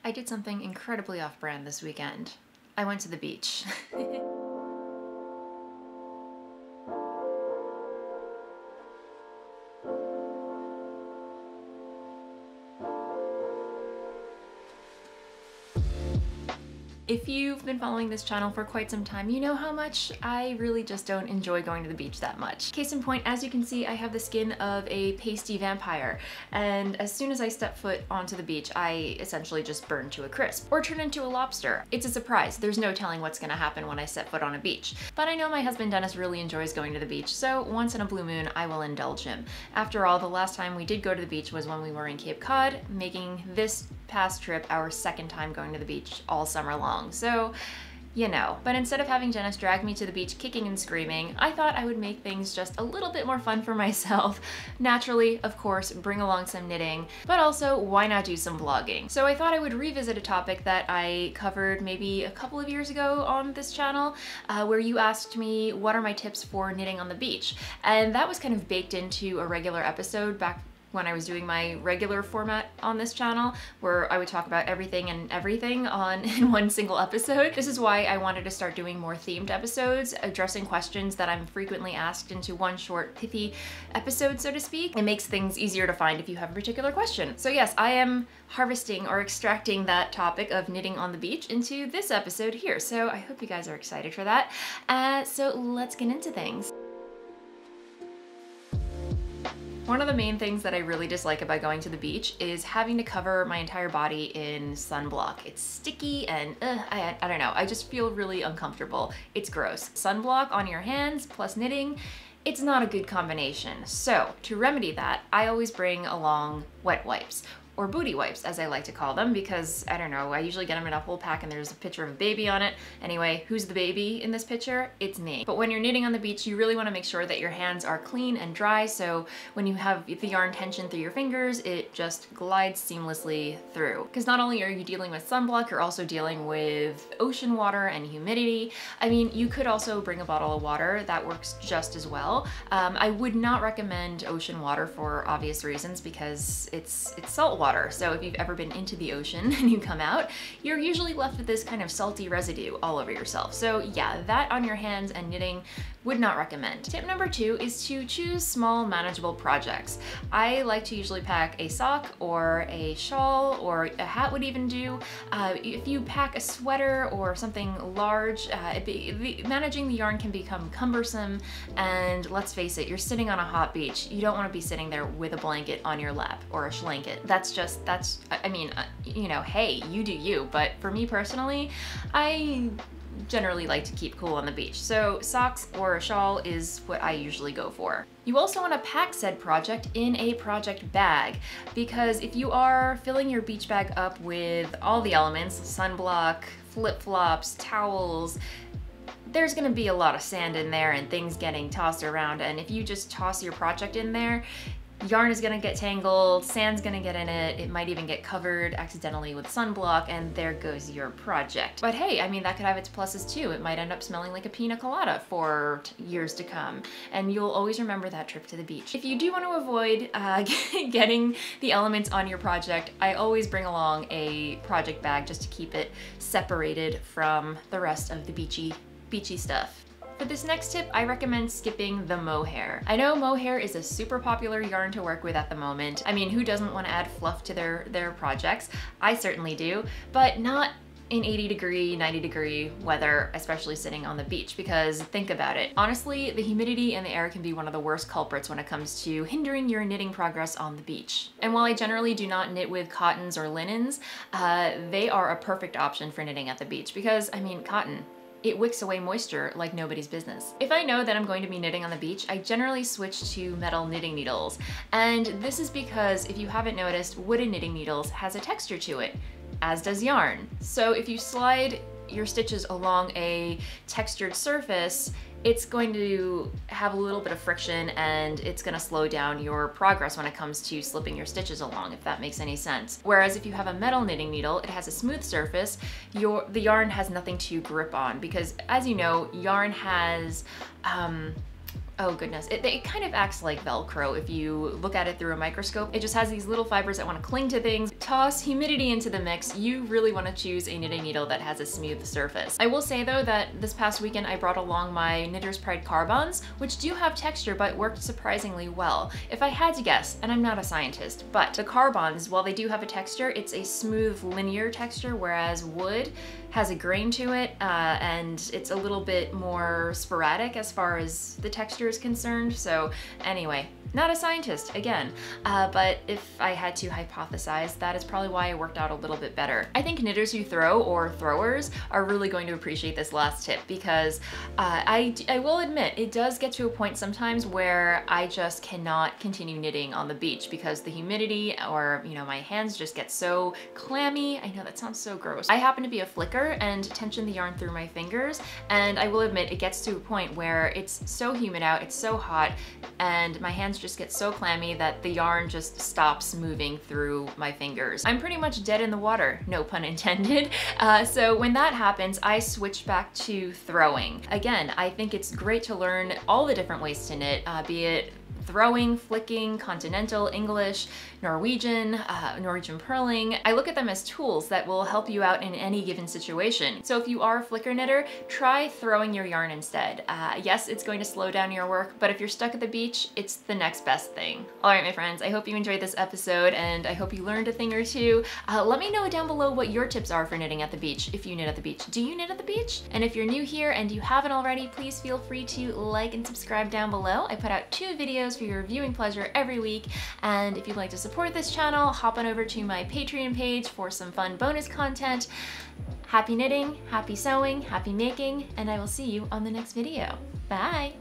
I did something incredibly off-brand this weekend. I went to the beach. If you've been following this channel for quite some time, you know how much I really just don't enjoy going to the beach that much. Case in point, as you can see, I have the skin of a pasty vampire, and as soon as I step foot onto the beach, I essentially just burn to a crisp, or turn into a lobster. It's a surprise. There's no telling what's gonna happen when I set foot on a beach. But I know my husband Dennis really enjoys going to the beach, so once in a blue moon, I will indulge him. After all, the last time we did go to the beach was when we were in Cape Cod, making this past trip our second time going to the beach all summer long. So, you know. But instead of having Dennis drag me to the beach kicking and screaming, I thought I would make things just a little bit more fun for myself. Naturally, of course, bring along some knitting, but also why not do some vlogging? So I thought I would revisit a topic that I covered maybe a couple of years ago on this channel, where you asked me what are my tips for knitting on the beach? And that was kind of baked into a regular episode back when I was doing my regular format on this channel, where I would talk about everything and everything in one single episode. This is why I wanted to start doing more themed episodes, addressing questions that I'm frequently asked into one short, pithy episode, so to speak. It makes things easier to find if you have a particular question. So yes, I am harvesting or extracting that topic of knitting on the beach into this episode here. So I hope you guys are excited for that. So let's get into things. One of the main things that I really dislike about going to the beach is having to cover my entire body in sunblock. It's sticky and I don't know, I just feel really uncomfortable. It's gross. Sunblock on your hands plus knitting, it's not a good combination. So to remedy that, I always bring along wet wipes, or booty wipes as I like to call them, because I don't know, I usually get them in a whole pack and there's a picture of a baby on it. Anyway, who's the baby in this picture? It's me. But when you're knitting on the beach, you really want to make sure that your hands are clean and dry, so when you have the yarn tension through your fingers, it just glides seamlessly through. Because not only are you dealing with sunblock, you're also dealing with ocean water and humidity. I mean, you could also bring a bottle of water, that works just as well. I would not recommend ocean water for obvious reasons, because it's salt water. So if you've ever been into the ocean and you come out, you're usually left with this kind of salty residue all over yourself. So yeah, that on your hands and knitting, would not recommend. Tip number 2 is to choose small, manageable projects. I like to usually pack a sock or a shawl, or a hat would even do. If you pack a sweater or something large, managing the yarn can become cumbersome, and let's face it, you're sitting on a hot beach. You don't want to be sitting there with a blanket on your lap or a schlanket. I mean, you know, hey, you do you, but for me personally, I generally like to keep cool on the beach. So socks or a shawl is what I usually go for. You also want to pack said project in a project bag, because if you are filling your beach bag up with all the elements, sunblock, flip-flops, towels, there's gonna be a lot of sand in there and things getting tossed around, and if you just toss your project in there, yarn is gonna get tangled, sand's gonna get in it, it might even get covered accidentally with sunblock, and there goes your project. But hey, I mean, that could have its pluses too. It might end up smelling like a pina colada for years to come, and you'll always remember that trip to the beach. If you do want to avoid getting the elements on your project, I always bring along a project bag just to keep it separated from the rest of the beachy stuff. For this next tip, I recommend skipping the mohair. I know mohair is a super popular yarn to work with at the moment. I mean, who doesn't want to add fluff to their projects? I certainly do, but not in 80 degree, 90 degree weather, especially sitting on the beach, because think about it. Honestly, the humidity in the air can be one of the worst culprits when it comes to hindering your knitting progress on the beach. And while I generally do not knit with cottons or linens, they are a perfect option for knitting at the beach, because, I mean, cotton, it wicks away moisture like nobody's business. If I know that I'm going to be knitting on the beach, I generally switch to metal knitting needles. And this is because, if you haven't noticed, wooden knitting needles has a texture to it, as does yarn. So if you slide your stitches along a textured surface, it's going to have a little bit of friction, and it's gonna slow down your progress when it comes to slipping your stitches along, if that makes any sense. Whereas if you have a metal knitting needle, it has a smooth surface, the yarn has nothing to grip on, because as you know, yarn has Oh goodness, it kind of acts like Velcro if you look at it through a microscope. It just has these little fibers that want to cling to things. Toss humidity into the mix. You really want to choose a knitting needle that has a smooth surface. I will say though that this past weekend I brought along my Knitter's Pride carbons, which do have texture but worked surprisingly well. If I had to guess, and I'm not a scientist, but the carbons, while they do have a texture, it's a smooth linear texture, whereas wood has a grain to it, and it's a little bit more sporadic as far as the texture is concerned. So anyway, not a scientist again, but if I had to hypothesize, that is probably why it worked out a little bit better. I think knitters who throw or throwers are really going to appreciate this last tip, because I will admit it does get to a point sometimes where I just cannot continue knitting on the beach because the humidity, or my hands just get so clammy. I know that sounds so gross. I happen to be a flicker and tension the yarn through my fingers, and I will admit it gets to a point where it's so humid out, it's so hot, and my hands just get so clammy that the yarn just stops moving through my fingers. I'm pretty much dead in the water, no pun intended. So when that happens, I switch back to throwing. Again, I think it's great to learn all the different ways to knit, be it throwing, flicking, continental, English, Norwegian, Norwegian purling. I look at them as tools that will help you out in any given situation. So if you are a flicker knitter, try throwing your yarn instead. Yes, it's going to slow down your work, but if you're stuck at the beach, it's the next best thing. All right, my friends, I hope you enjoyed this episode, and I hope you learned a thing or two. Let me know down below what your tips are for knitting at the beach, if you knit at the beach. Do you knit at the beach? And if you're new here and you haven't already, please feel free to like and subscribe down below. I put out 2 videos for your viewing pleasure every week, and if you'd like to support this channel, hop on over to my Patreon page for some fun bonus content. Happy knitting, happy sewing, happy making, and I will see you on the next video. Bye!